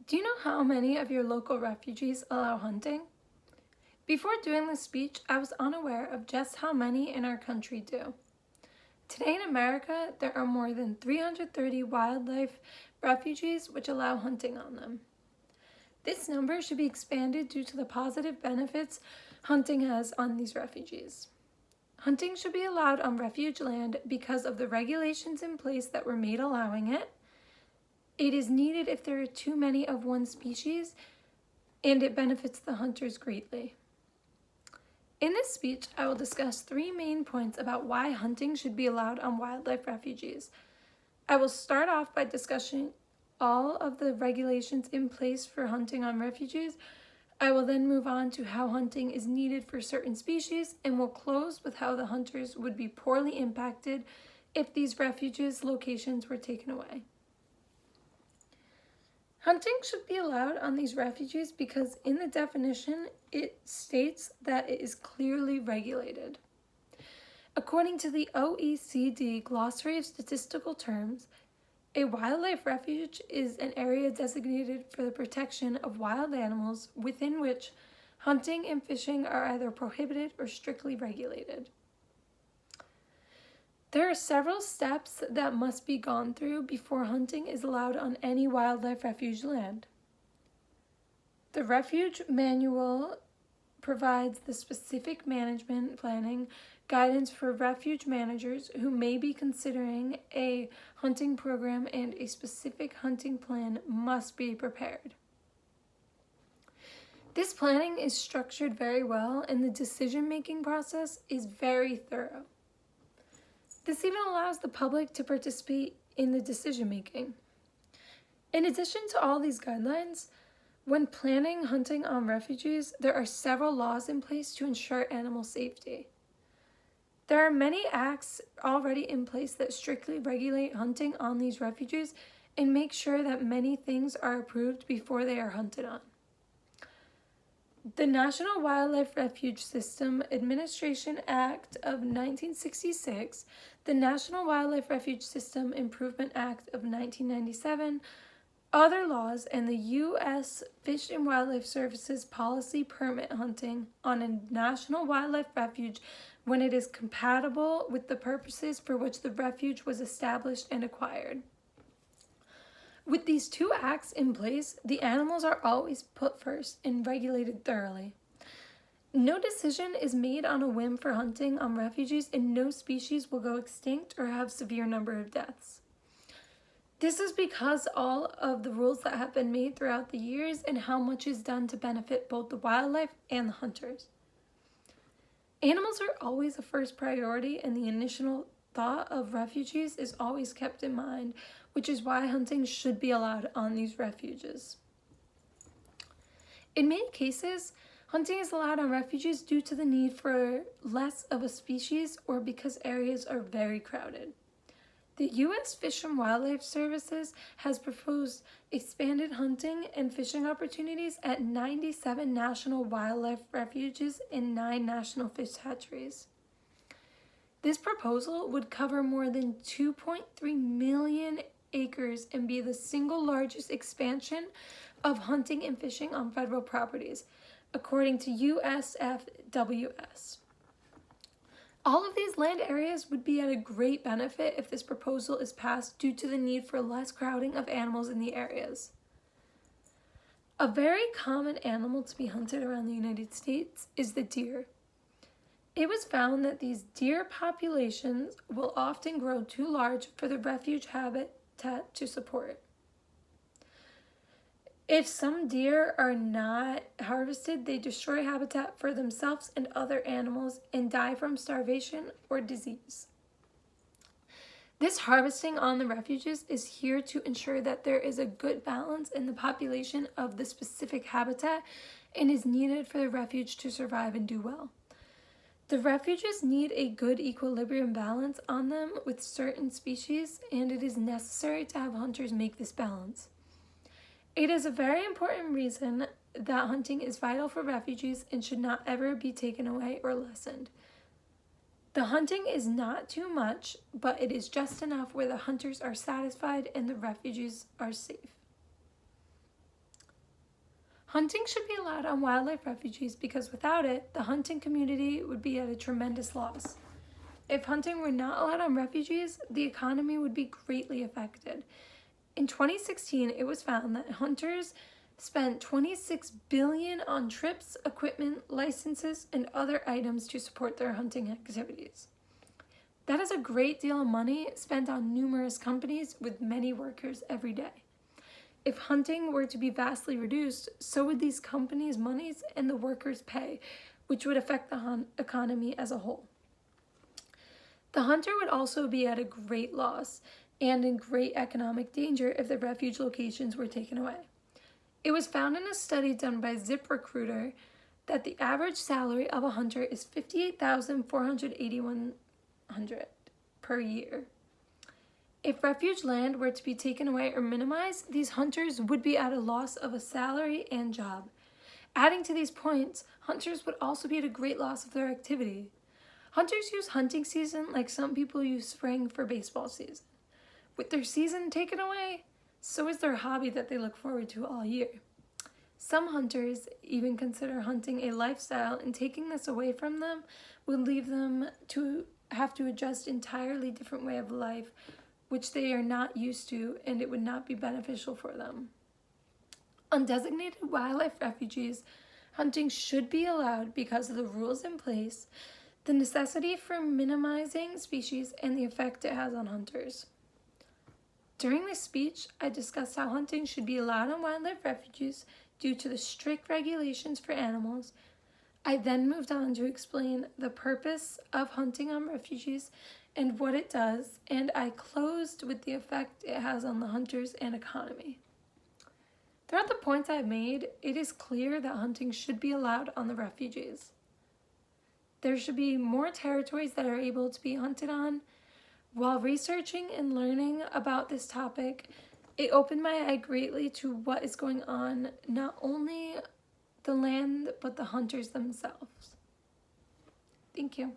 Do you know how many of your local refuges allow hunting? Before doing this speech, I was unaware of just how many in our country do. Today in America, there are more than 330 wildlife refuges which allow hunting on them. This number should be expanded due to the positive benefits hunting has on these refuges. Hunting should be allowed on refuge land because of the regulations in place that were made allowing it. It is needed if there are too many of one species, and it benefits the hunters greatly. In this speech, I will discuss three main points about why hunting should be allowed on wildlife refuges. I will start off by discussing all of the regulations in place for hunting on refuges. I will then move on to how hunting is needed for certain species, and will close with how the hunters would be poorly impacted if these refuges locations were taken away. Hunting should be allowed on these refuges because in the definition, it states that it is clearly regulated. According to the OECD Glossary of Statistical Terms, a wildlife refuge is an area designated for the protection of wild animals within which hunting and fishing are either prohibited or strictly regulated. There are several steps that must be gone through before hunting is allowed on any wildlife refuge land. The Refuge Manual provides the specific management planning guidance for refuge managers who may be considering a hunting program, and a specific hunting plan must be prepared. This planning is structured very well, and the decision-making process is very thorough. This even allows the public to participate in the decision-making. In addition to all these guidelines, when planning hunting on refuges, there are several laws in place to ensure animal safety. There are many acts already in place that strictly regulate hunting on these refuges and make sure that many things are approved before they are hunted on. The National Wildlife Refuge System Administration Act of 1966, the National Wildlife Refuge System Improvement Act of 1997, other laws, and the U.S. Fish and Wildlife Services policy permit hunting on a national wildlife refuge when it is compatible with the purposes for which the refuge was established and acquired. With these two acts in place, the animals are always put first and regulated thoroughly. No decision is made on a whim for hunting on refuges, and no species will go extinct or have severe number of deaths. This is because all of the rules that have been made throughout the years and how much is done to benefit both the wildlife and the hunters. Animals are always a first priority, and the initial thought of refuges is always kept in mind, which is why hunting should be allowed on these refuges. In many cases, hunting is allowed on refuges due to the need for less of a species or because areas are very crowded. The U.S. Fish and Wildlife Services has proposed expanded hunting and fishing opportunities at 97 national wildlife refuges and 9 national fish hatcheries. This proposal would cover more than 2.3 million acres and be the single largest expansion of hunting and fishing on federal properties, according to USFWS. All of these land areas would be at a great benefit if this proposal is passed due to the need for less crowding of animals in the areas. A very common animal to be hunted around the United States is the deer. It was found that these deer populations will often grow too large for the refuge habitat to support. If some deer are not harvested, they destroy habitat for themselves and other animals and die from starvation or disease. This harvesting on the refuges is here to ensure that there is a good balance in the population of the specific habitat and is needed for the refuge to survive and do well. The refuges need a good equilibrium balance on them with certain species, and it is necessary to have hunters make this balance. It is a very important reason that hunting is vital for refuges and should not ever be taken away or lessened. The hunting is not too much, but it is just enough where the hunters are satisfied and the refuges are safe. Hunting should be allowed on wildlife refuges because without it, the hunting community would be at a tremendous loss. If hunting were not allowed on refuges, the economy would be greatly affected. In 2016, it was found that hunters spent $26 billion on trips, equipment, licenses, and other items to support their hunting activities. That is a great deal of money spent on numerous companies with many workers every day. If hunting were to be vastly reduced, so would these companies' monies and the workers' pay, which would affect the economy as a whole. The hunter would also be at a great loss and in great economic danger if the refuge locations were taken away. It was found in a study done by ZipRecruiter that the average salary of a hunter is $58,481 per year. If refuge land were to be taken away or minimized, these hunters would be at a loss of a salary and job. Adding to these points, hunters would also be at a great loss of their activity. Hunters use hunting season like some people use spring for baseball season. With their season taken away, so is their hobby that they look forward to all year. Some hunters even consider hunting a lifestyle, and taking this away from them would leave them to have to adjust entirely different way of life, which they are not used to, and it would not be beneficial for them. On designated wildlife refuges, hunting should be allowed because of the rules in place, the necessity for minimizing species, and the effect it has on hunters. During this speech, I discussed how hunting should be allowed on wildlife refuges due to the strict regulations for animals. I then moved on to explain the purpose of hunting on refuges and what it does, and I closed with the effect it has on the hunters and economy. Throughout the points I've made, it is clear that hunting should be allowed on the refuges. There should be more territories that are able to be hunted on. While researching and learning about this topic, it opened my eye greatly to what is going on, not only the land, but the hunters themselves. Thank you.